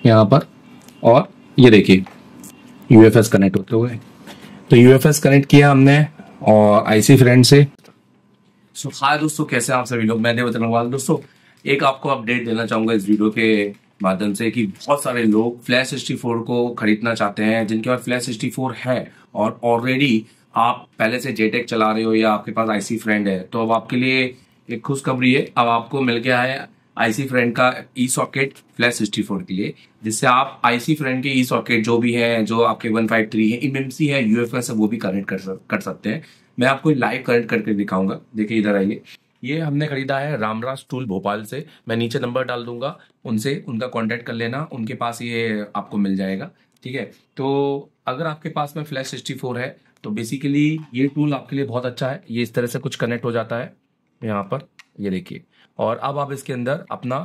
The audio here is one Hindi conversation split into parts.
यहाँ पर, और ये देखिए यूएफएस कनेक्ट होते हुए। तो यूएफएस कनेक्ट किया हमने और आईसी फ्रेंड से। सो हाय दोस्तों, कैसे हैं आप सभी लोग। मैं देवचरण वाल। दोस्तों एक आपको अपडेट देना चाहूंगा इस वीडियो के माध्यम से कि बहुत सारे लोग फ्लैश 64 को खरीदना चाहते हैं, जिनके पास फ्लैश 64 है और ऑलरेडी आप पहले से जेटेक चला रहे हो या आपके पास आईसी फ्रेंड है, तो अब आपके लिए एक खुशखबरी है। अब आपको मिल गया है आईसी फ्रेंड का ई सॉकेट फ्लैश 64 के लिए, जिससे आप आईसी फ्रेंड के ई सॉकेट जो भी है, जो आपके 153 है, एमएमसी है, यूएफएस है, वो भी कनेक्ट कर सकते हैं। मैं आपको लाइव कनेक्ट करके दिखाऊंगा। देखिए इधर आइए। ये हमने खरीदा है रामराज टूल भोपाल से। मैं नीचे नंबर डाल दूंगा, उनसे उनका कांटेक्ट कर लेना, उनके पास ये आपको मिल जाएगा। ठीक है। तो अगर आपके पास में फ्लैश 64 है तो बेसिकली ये टूल आपके लिए बहुत अच्छा है। ये इस तरह से कुछ कनेक्ट हो जाता है यहाँ पर, ये देखिए। और अब आप इसके अंदर अपना,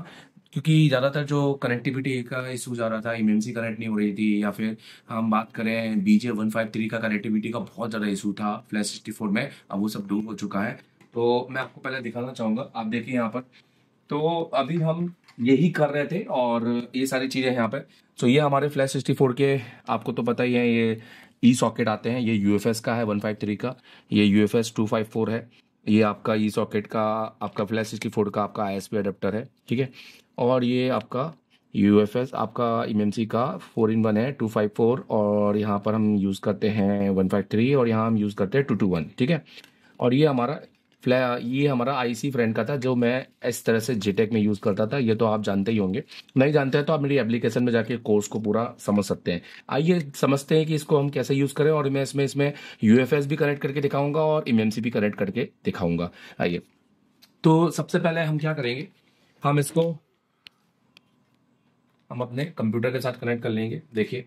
क्योंकि ज़्यादातर जो कनेक्टिविटी का इशू जा रहा था, इमएमसी कनेक्ट नहीं हो रही थी, या फिर हम बात करें बीजे 153 का कनेक्टिविटी का बहुत ज़्यादा इशू था फ्लैश 64 में, अब वो सब दूर हो चुका है। तो मैं आपको पहले दिखाना चाहूँगा, आप देखिए यहाँ पर। तो अभी हम यही कर रहे थे और ये सारी चीज़ें यहाँ पे। तो ये हमारे फ्लैश 64 के, आपको तो पता ही है, ये ई सॉकेट आते हैं। ये यूएफएस का है 153 का, ये यूएफएस 254 है। ये आपका ई सॉकेट का, आपका फ्लैश 64 का आपका आईएसपी अडेप्टर है। ठीक है। और ये आपका यूएफएस आपका एमएमसी का 4 in 1 है 254, और यहाँ पर हम यूज़ करते हैं 153, और यहाँ हम यूज़ करते हैं 221। ठीक है। और ये हमारा आईसी फ्रेंड का था, जो मैं इस तरह से जेटेक में यूज़ करता था। ये तो आप जानते ही होंगे। नहीं जानते हैं तो आप मेरी एप्लीकेशन में जाके कोर्स को पूरा समझ सकते हैं। आइए समझते हैं कि इसको हम कैसे यूज़ करें, और मैं इसमें इसमें यूएफएस भी कनेक्ट करके दिखाऊंगा और एमएमसी भी कनेक्ट करके दिखाऊंगा। आइए। तो सबसे पहले हम क्या करेंगे, हम इसको हम अपने कंप्यूटर के साथ कनेक्ट कर लेंगे। देखिए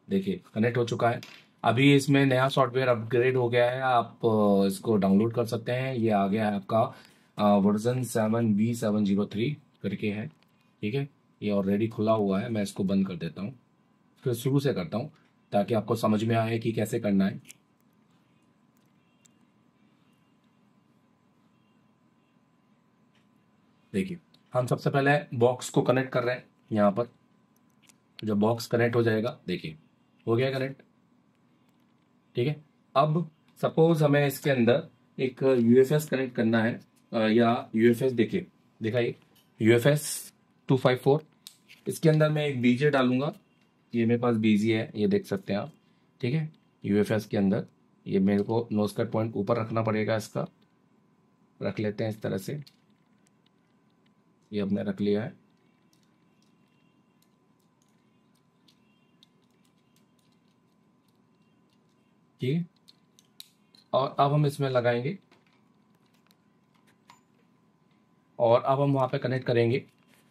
देखिए कनेक्ट हो चुका है। अभी इसमें नया सॉफ्टवेयर अपग्रेड हो गया है, आप इसको डाउनलोड कर सकते हैं। ये आ गया है आपका वर्जन 7B703 करके है। ठीक है। ये ऑलरेडी खुला हुआ है। मैं इसको बंद कर देता हूँ, फिर शुरू से करता हूँ ताकि आपको समझ में आए कि कैसे करना है। देखिए हम सबसे पहले बॉक्स को कनेक्ट कर रहे हैं यहाँ पर। जब बॉक्स कनेक्ट हो जाएगा, देखिए हो गया कनेक्ट। ठीक है। अब सपोज हमें इसके अंदर एक यूएफएस कनेक्ट करना है, या यूएफएस देखिए, दिखाइए यूएफएस 254। इसके अंदर मैं एक बीजे डालूंगा। ये मेरे पास बीजी है, ये देख सकते हैं आप। ठीक है। यूएफएस के अंदर ये मेरे को नोज कट पॉइंट ऊपर रखना पड़ेगा, इसका रख लेते हैं इस तरह से। ये हमने रख लिया है। ठीक है। और अब हम इसमें लगाएंगे, और अब हम वहाँ पे कनेक्ट करेंगे।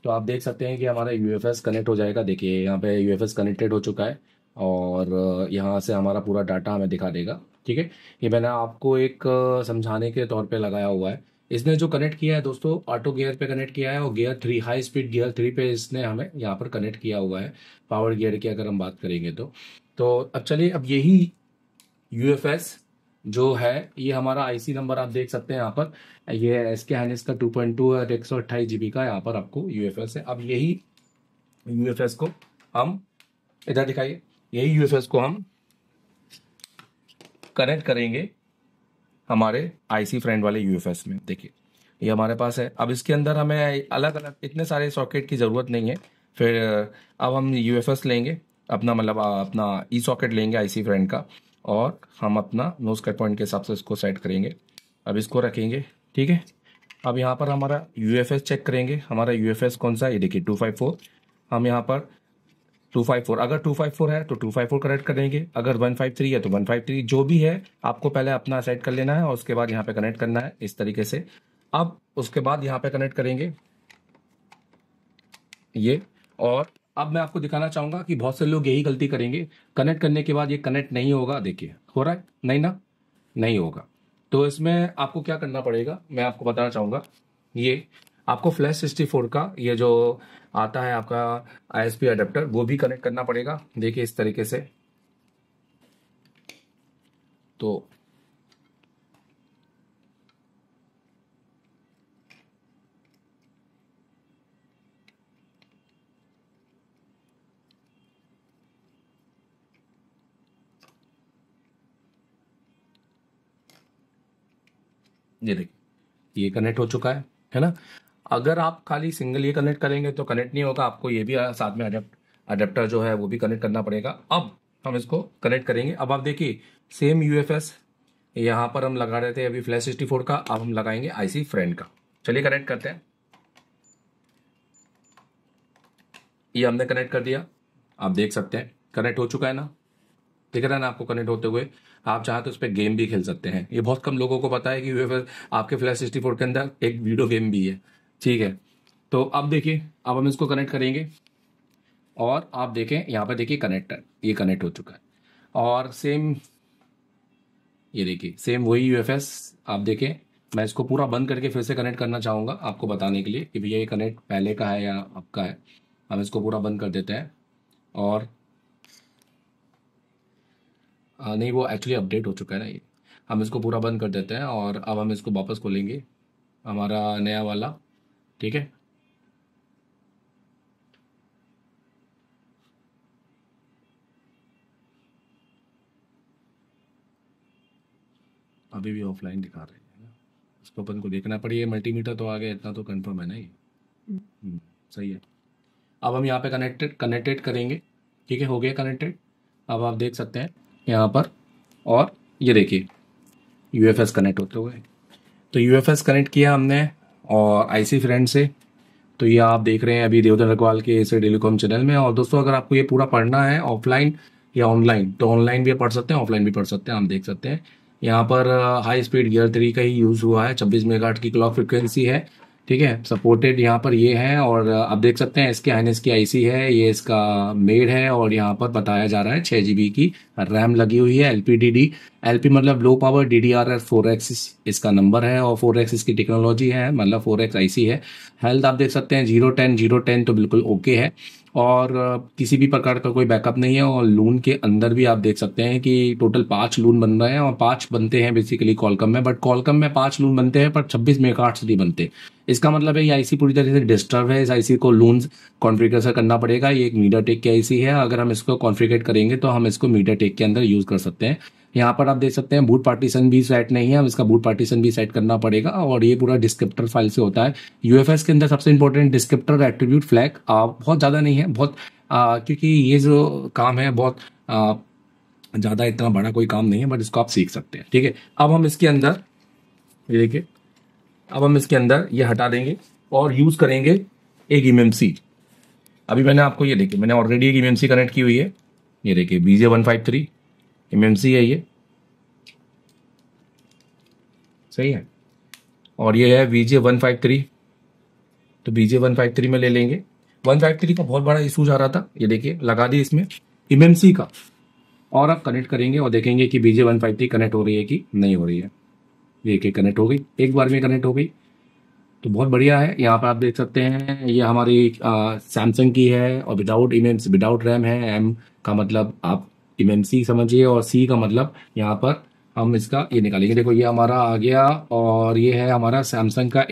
तो आप देख सकते हैं कि हमारा यूएफएस कनेक्ट हो जाएगा। देखिए यहाँ पे यूएफएस कनेक्टेड हो चुका है, और यहाँ से हमारा पूरा डाटा हमें दिखा देगा। ठीक है। ये मैंने आपको एक समझाने के तौर पे लगाया हुआ है। इसने जो कनेक्ट किया है दोस्तों, ऑटो गियर पे कनेक्ट किया है, और गियर 3, हाई स्पीड गियर 3 पे इसने हमें यहाँ पर कनेक्ट किया हुआ है। पावर गियर की अगर हम बात करेंगे तो अब चलिए, अब यही यूएफएस जो है, ये हमारा आईसी नंबर आप देख सकते हैं यहाँ पर। ये एसके हाइनेस का 2.2 और 128 GB का यहाँ पर आपको यूएफएस है। अब यही यूएफएस को हम, इधर दिखाइए, यही यूएफएस को हम कनेक्ट करेंगे हमारे आईसी फ्रेंड वाले यूएफएस में। देखिए ये हमारे पास है। अब इसके अंदर हमें अलग अलग इतने सारे सॉकेट की ज़रूरत नहीं है। फिर अब हम यूएफएस लेंगे अपना, मतलब अपना ई सॉकेट लेंगे आईसी फ्रेंड का, और हम अपना नोज कट पॉइंट के हिसाब से इसको सेट करेंगे। अब इसको रखेंगे। ठीक है। अब यहाँ पर हमारा यूएफएस चेक करेंगे। हमारा यूएफएस कौन सा है, ये देखिए 254। हम यहाँ पर 254, अगर 254 है तो 254 कनेक्ट करेंगे, अगर 153 है तो 153, जो भी है आपको पहले अपना सेट कर लेना है और उसके बाद यहाँ पे कनेक्ट करना है इस तरीके से। अब उसके बाद यहाँ पे कनेक्ट करेंगे ये। और अब मैं आपको दिखाना चाहूंगा कि बहुत से लोग यही गलती करेंगे, कनेक्ट करने के बाद ये कनेक्ट नहीं होगा। देखिए हो रहा है, नहीं ना, नहीं होगा। तो इसमें आपको क्या करना पड़ेगा, मैं आपको बताना चाहूंगा। ये आपको फ्लैश 64 का ये जो आता है आपका आईएसपी अडेप्टर, वो भी कनेक्ट करना पड़ेगा। देखिए इस तरीके से। तो ये देखिए ये कनेक्ट हो चुका है ना। अगर आप खाली सिंगल ये कनेक्ट करेंगे तो कनेक्ट नहीं होगा, आपको ये भी साथ में अडेप्टर जो है वो भी कनेक्ट करना पड़ेगा। अब हम इसको कनेक्ट करेंगे। अब आप देखिए सेम यूएफएस यहाँ पर हम लगा रहे थे अभी फ्लैश 64 का, अब हम लगाएंगे आईसी फ्रेंड का। चलिए कनेक्ट करते हैं। ये हमने कनेक्ट कर दिया, आप देख सकते हैं कनेक्ट हो चुका है ना, दिख रहा है ना आपको कनेक्ट होते हुए। आप चाहे तो उस पर गेम भी खेल सकते हैं। ये बहुत कम लोगों को पता है कि यूएफएस आपके फ्लैश 64 के अंदर एक वीडियो गेम भी है, ठीक है। तो अब देखिए अब हम इसको कनेक्ट करेंगे और आप देखें यहाँ पर देखिए कनेक्टर ये कनेक्ट हो चुका है। और सेम ये देखिए सेम वही यूएफएस आप देखें। मैं इसको पूरा बंद करके फिर से कनेक्ट करना चाहूँगा आपको बताने के लिए कि भैया ये कनेक्ट पहले का है या अब का है। हम इसको पूरा बंद कर देते हैं और नहीं वो एक्चुअली अपडेट हो चुका है ना ये। हम इसको पूरा बंद कर देते हैं और अब हम इसको वापस खोलेंगे हमारा नया वाला, ठीक है। अभी भी ऑफलाइन दिखा रहे हैं ना, उसको अपन को देखना पड़ेगा। मल्टीमीटर तो आ गया, इतना तो कंफर्म है ना ये। सही है। अब हम यहाँ पे कनेक्टेड करेंगे, ठीक है, हो गया कनेक्टेड। अब आप देख सकते हैं यहाँ पर, और ये देखिए यूएफएस कनेक्ट होते हुए। तो यूएफएस कनेक्ट किया हमने और आईसी फ्रेंड से। तो ये आप देख रहे हैं अभी देवधर अग्रवाल के इस टेलीकॉम चैनल में। और दोस्तों अगर आपको ये पूरा पढ़ना है ऑफलाइन या ऑनलाइन, तो ऑनलाइन भी पढ़ सकते हैं, ऑफलाइन भी पढ़ सकते हैं। आप देख सकते हैं यहाँ पर हाई स्पीड गियर 3 का ही यूज़ हुआ है, 26 मेगाहर्ट्ज की क्लॉक फ्रिक्वेंसी है, ठीक है, सपोर्टेड यहाँ पर ये है। और आप देख सकते हैं इसके हाइनेस की आईसी है, ये इसका मेड है। और यहाँ पर बताया जा रहा है 6 GB की रैम लगी हुई है। LPDD, LP मतलब लो पावर, DDR 4X इसका नंबर है और 4X इसकी टेक्नोलॉजी है, मतलब 4X आईसी है। हेल्थ आप देख सकते हैं 010 तो बिल्कुल ओके है। और किसी भी प्रकार का कोई बैकअप नहीं है। और लून के अंदर भी आप देख सकते हैं कि टोटल 5 लून बन रहे हैं और 5 बनते हैं बेसिकली कॉलकम में, बट कॉलकम में 5 लून बनते हैं पर 26 मेगाहर्ट्ज नहीं बनते। इसका मतलब है ये आईसी पूरी तरह से डिस्टर्ब है। इस आईसी को लून्स कॉन्फ़िगर करना पड़ेगा। ये एक मीडियाटेक की आईसी है, अगर हम इसको कॉन्फ़िगर करेंगे तो हम इसको मीडियाटेक के अंदर यूज कर सकते हैं। यहाँ पर आप देख सकते हैं बूट पार्टीशन भी सेट नहीं है, हम इसका बूट पार्टीशन भी सेट करना पड़ेगा। और ये पूरा डिस्क्रिप्टर फाइल से होता है। यूएफएस के अंदर सबसे इंपॉर्टेंट डिस्क्रिप्टर एट्रीब्यूट फ्लैग बहुत ज़्यादा नहीं है, बहुत क्योंकि ये जो काम है बहुत ज़्यादा इतना बड़ा कोई काम नहीं है, बट इसको आप सीख सकते हैं, ठीक है। अब हम इसके अंदर ये देखिए, अब हम इसके अंदर ये हटा देंगे और यूज़ करेंगे एक इमएमसी। अभी मैंने आपको ये देखिए मैंने ऑलरेडी एक इमएमसी कनेक्ट की हुई है, ये देखिए BJ153 इमएमसी है ये, सही है। और ये है VJ153, तो BJ153 में ले लेंगे। 153 का बहुत बड़ा इशू आ रहा था, ये देखिए लगा दी इसमें इमएमसी का। और अब कनेक्ट करेंगे और देखेंगे कि BJ153 कनेक्ट हो रही है कि नहीं हो रही है। देखिए कनेक्ट हो गई, एक बार में कनेक्ट हो गई, तो बहुत बढ़िया है। यहाँ पर आप देख सकते हैं ये हमारी सैमसंग की है और विदाउट रैम है। एम का मतलब आप इमएमसी समझिए और सी का मतलब यहाँ पर हम इसका ये निकालेंगे। देखो ये हमारा आ गया और ये है हमारा सैमसंग का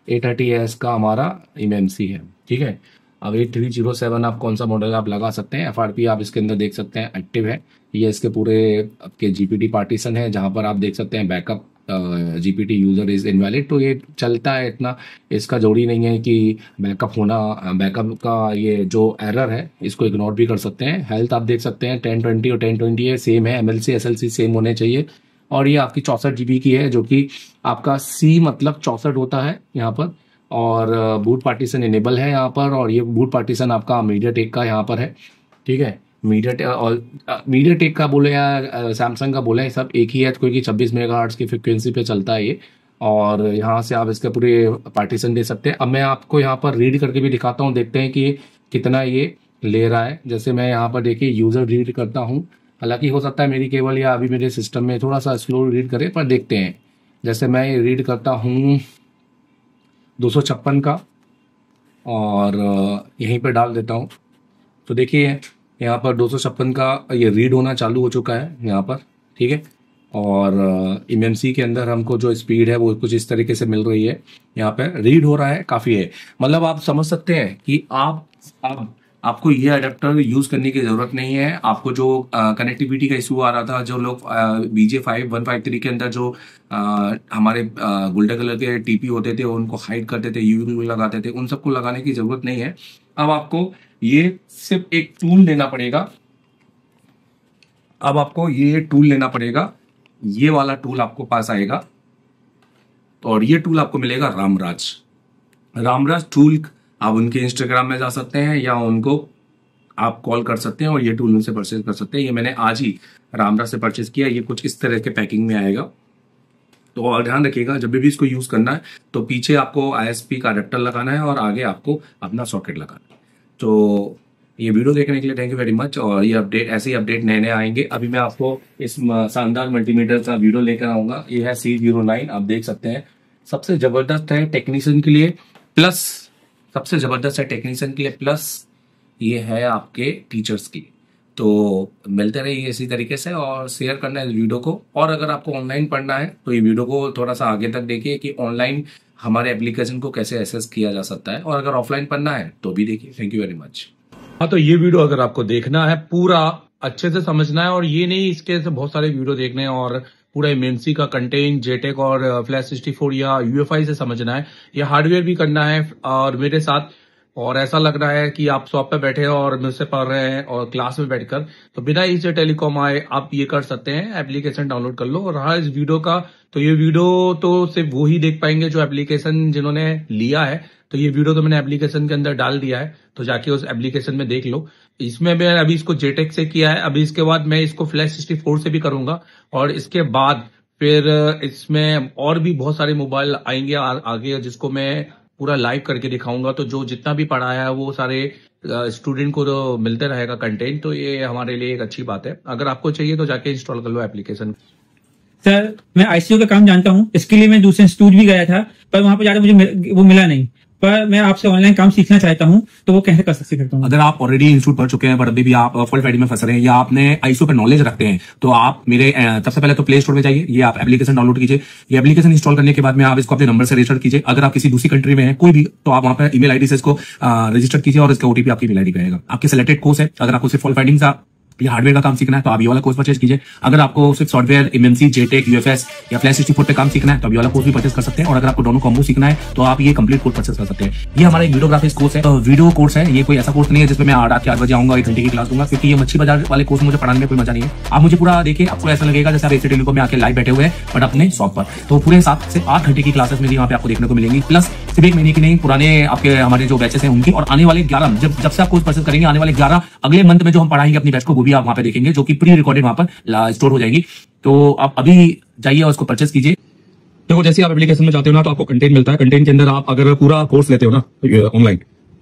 A30S का हमारा इमएमसी है, ठीक है। अब 8307 आप कौन सा मॉडल आप लगा सकते हैं। FRP आप इसके अंदर देख सकते हैं एक्टिव है। ये इसके पूरे आपके जीपीटी पार्टीशन है, जहाँ पर आप देख सकते हैं backup GPT user is invalid. तो ये चलता है, इतना इसका जरूरी नहीं है कि बैकअप होना। बैकअप का ये जो एरर है इसको इग्नोर भी कर सकते हैं। हेल्थ आप देख सकते हैं 1020 और 1020 है, सेम है। MLC SLC सेम होने चाहिए। और ये आपकी 64 GB की है, जो कि आपका C मतलब 64 होता है यहाँ पर। और बूट पार्टीशन इनेबल है यहाँ पर। और ये बूट पार्टीशन आपका मीडियाटेक का यहाँ पर है, ठीक है। मीडियाटेक का बोले या सैमसंग का बोले, सब एक ही है, क्योंकि 26 मेगाहर्ट्ज की फ्रिक्वेंसी पे चलता है ये। और यहाँ से आप इसके पूरे पार्टीशन दे सकते हैं। अब मैं आपको यहाँ पर रीड करके भी दिखाता हूँ, देखते हैं कि कितना ये ले रहा है। जैसे मैं यहाँ पर देखिए यूज़र रीड करता हूँ, हालांकि हो सकता है मेरी केबल या अभी मेरे सिस्टम में थोड़ा सा स्लो रीड करे, पर देखते हैं। जैसे मैं रीड करता हूँ 256 का और यहीं पर डाल देता हूँ, तो देखिए यहाँ पर 256 का ये रीड होना चालू हो चुका है यहाँ पर, ठीक है। और इमएमसी के अंदर हमको जो स्पीड है वो कुछ इस तरीके से मिल रही है। यहाँ पे रीड हो रहा है, काफ़ी है। मतलब आप समझ सकते हैं कि आप आपको ये अडेप्टर यूज करने की जरूरत नहीं है। आपको जो कनेक्टिविटी का इशू आ रहा था, जो लोग BJ5153 के अंदर जो हमारे गोल्डन कलर के टीपी होते थे उनको हाइड करते थे, यूवी लगाते थे, उन सबको लगाने की जरूरत नहीं है। अब आपको ये सिर्फ एक टूल लेना पड़ेगा। अब आपको ये टूल लेना पड़ेगा, ये वाला टूल आपको पास आएगा और ये टूल आपको मिलेगा रामराज टूल। आप उनके इंस्टाग्राम में जा सकते हैं या उनको आप कॉल कर सकते हैं और ये टूल उनसे परचेज कर सकते हैं। ये मैंने आज ही रामराज से परचेज किया। ये कुछ इस तरह के पैकिंग में आएगा। तो और ध्यान रखिएगा, जब भी इसको यूज करना है तो पीछे आपको ISP का अडेप्टर लगाना है और आगे आपको अपना सॉकेट लगाना है। तो ये वीडियो देखने के लिए थैंक यू वेरी मच। और ये अपडेट, ऐसे ही अपडेट नए नए आएंगे। अभी मैं आपको इस शानदार मल्टीमीटर का वीडियो लेकर आऊंगा। ये है C09, आप देख सकते हैं। सबसे जबरदस्त है टेक्नीशियन के लिए, प्लस सबसे जबरदस्त है टेक्नीशियन के लिए, प्लस ये है आपके टीचर्स की। तो मिलते रहिए इसी तरीके से और शेयर करना है इस वीडियो को। और अगर आपको ऑनलाइन पढ़ना है तो ये वीडियो को थोड़ा सा आगे तक देखिए कि ऑनलाइन हमारे एप्लीकेशन को कैसे एक्सेस किया जा सकता है, और अगर ऑफलाइन पढ़ना है तो भी देखिए। Thank you very much. हाँ, तो ये वीडियो अगर आपको देखना है पूरा अच्छे से समझना है, और ये नहीं इसके से बहुत सारे वीडियो देखने हैं और पूरा MMC का कंटेंट, JTEC और फ्लैश 64 या UEFI से समझना है, या हार्डवेयर भी करना है और मेरे साथ, और ऐसा लग रहा है कि आप शॉप पे बैठे हैं और मुझसे पढ़ रहे हैं और क्लास में बैठकर, तो बिना इसे टेलीकॉम आए आप ये कर सकते हैं। एप्लीकेशन डाउनलोड कर लो। और रहा इस वीडियो का, तो ये वीडियो तो सिर्फ वो ही देख पाएंगे जो एप्लीकेशन जिन्होंने लिया है। तो ये वीडियो तो मैंने एप्लीकेशन के अंदर डाल दिया है, तो जाके उस एप्लीकेशन में देख लो। इसमें मैं अभी इसको JTEC से किया है, अभी इसके बाद मैं इसको फ्लैश 64 से भी करूंगा, और इसके बाद फिर इसमें और भी बहुत सारे मोबाइल आएंगे आगे, जिसको मैं पूरा लाइव करके दिखाऊंगा। तो जो जितना भी पढ़ाया है वो सारे स्टूडेंट को तो मिलते रहेगा कंटेंट। तो ये हमारे लिए एक अच्छी बात है। अगर आपको चाहिए तो जाके इंस्टॉल कर लो एप्लीकेशन। सर, मैं ICU का काम जानता हूँ। इसके लिए मैं दूसरे इंस्टीट्यूट भी गया था, पर वहां पर जाकर मुझे वो मिला नहीं। पर मैं आपसे ऑनलाइन काम सीखना चाहता हूँ, तो वो कैसे कर सकता हूँ? अगर आप ऑलरेडी इंस्टीट्यूट पढ़ चुके हैं पर अभी भी आप फुल फ्राइडे में फंस रहे हैं, या आपने ICU पे नॉलेज रखते हैं, तो आप मेरे सबसे पहले तो प्ले स्टोर में जाइए, ये आप एप्लीकेशन डाउनलोड कीजिए। ये एप्लीकेशन इंस्टॉल करने के बाद में आप इसको अपने नंबर से रजिस्टर कीजिए। अगर आप किसी दूसरी कंट्री में हैं कोई भी, तो आप वहां पर ईमेल आईडी से इसको रजिस्टर कीजिए और इसका OTP आपकी ईमेल आईडी पे आएगा। आपके सिलेक्टेड कोर्स है। अगर आपको सिर्फ फुल फ्राइडिंग का या हार्डवेयर का काम सीखना है तो आप ये वाला कोर्स परचेज कीजिए। अगर आपको सिर्फ सॉफ्टवेयर, MMC, JTEC, UFS या फ्लैश 64 पे काम सीखना है तो आप ये वाला कोर्स भी परचेज कर सकते हैं। और अगर आपको दोनों कॉम्बो सीखना है तो आप ये कंप्लीट कोर्स परचेज कर सकते हैं। ये हमारा एक वीडियोग्राफिक्स कोर्स है, तो वीडियो कोर्स है। ये कोई ऐसा कोर्स नहीं है जिसमें मैं रात के 8 बजे आऊंगा 1 घंटे की क्लास दूंगा, क्योंकि ये मच्छी बाजार वाले कोर्स मुझे पढ़ाने में कोई मजा नहीं है। आप मुझे पूरा देखिए, आपको ऐसा लगेगा जैसे आप AC टेलीकॉम में आके लाइव बैठे हुए हैं, बट अपने शॉप पर। तो पूरे 7 से 8 घंटे की क्लासेस मेरी वहाँ पे आपको देखने को मिलेंगी, प्लस सिर्फ 1 महीने की नहीं, पुराने आपके हमारे जो बैचेस हैं उनकी, और आने वाले 11 जब से आप कोर्स परचेज करेंगे, आने वाले 11 अगले मंथ में जो हम पढ़ाएंगे अपनी बैच को, वो भी आप वहाँ पे देखेंगे, जो कि प्री रिकॉर्डेड वहां पर स्टोर हो जाएगी। तो आप अभी जाइए और उसको परचेज कीजिए। देखो, जैसे आप एप्लीकेशन में जाते हो ना, तो आपको कंटेंट मिलता है। कंटेंट के अंदर आप अगर पूरा कोर्स लेते हो ना ऑनलाइन,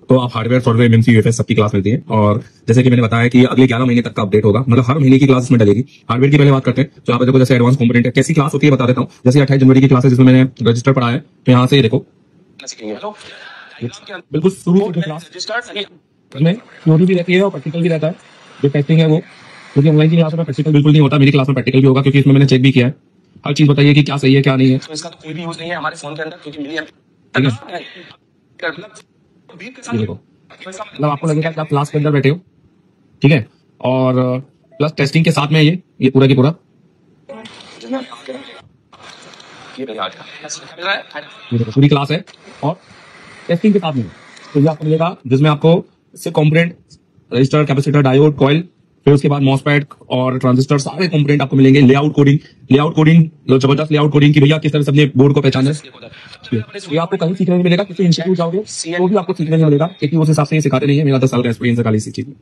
तो आप हार्डवेयर, सॉफ्टवेयर, MMC, UFS सबकी क्लास मिलती है। और जैसे कि मैंने बताया कि अगले 11 महीने तक का अपडेट होगा, मतलब हर महीने की क्लास इसमें डलेगी। हार्डवेयर की पहले बात करते हैं। तो आप देखो, जैसे एडवांस कंपोनेंट है, कैसी क्लास होती है बता देता हूँ। जैसे 28 जनवरी की क्लास है जिसमें मैंने रजिस्टर पढ़ा है, तो यहाँ से ये देखो बिल्कुल शुरू से क्लास में थ्योरी भी रहती है और प्रैक्टिकल भी रहता है। जो टेस्टिंग है वो, क्योंकि ऑनलाइन की क्लास में प्रैक्टिकल बिल्कुल नहीं होता, मेरी क्लास में प्रैक्टिकल भी होगा, क्योंकि इसमें मैंने चेक भी किया है। हर चीज बताइए कि क्या सही है क्या नहीं है। तो इसका तो कोई भी यूज नहीं है हमारे फोन के अंदर, क्योंकि मिली देखो, मतलब आपको लगेगा कि आप क्लास के अंदर बैठे हो, ठीक है, और प्लस टेस्टिंग के साथ में ये पूरा की पूरा पूरी क्लास है और टेस्टिंग के साथ में। तो ये आपको मिलेगा जिसमें आपको इससे component, register, capacitor, diode, coil, फिर उसके बाद मॉसफेट और ट्रांजिस्टर, सारे कंपोनेंट आपको मिलेंगे। लेआउट कोडिंग जबरदस्त लेआउट कोडिंग की भैया किस तरह से अपने बोर्ड को पहचाना है, ये आपको कहीं सीखने नहीं मिलेगा। किसी इंस्टीट्यूट जाओगे तो भी आपको सीखने नहीं मिलेगा, क्योंकि उस हिसाब से ये सिखाते नहीं है। मेरा 10 साल का एक्सपीरियंस है खाली इसी चीज में।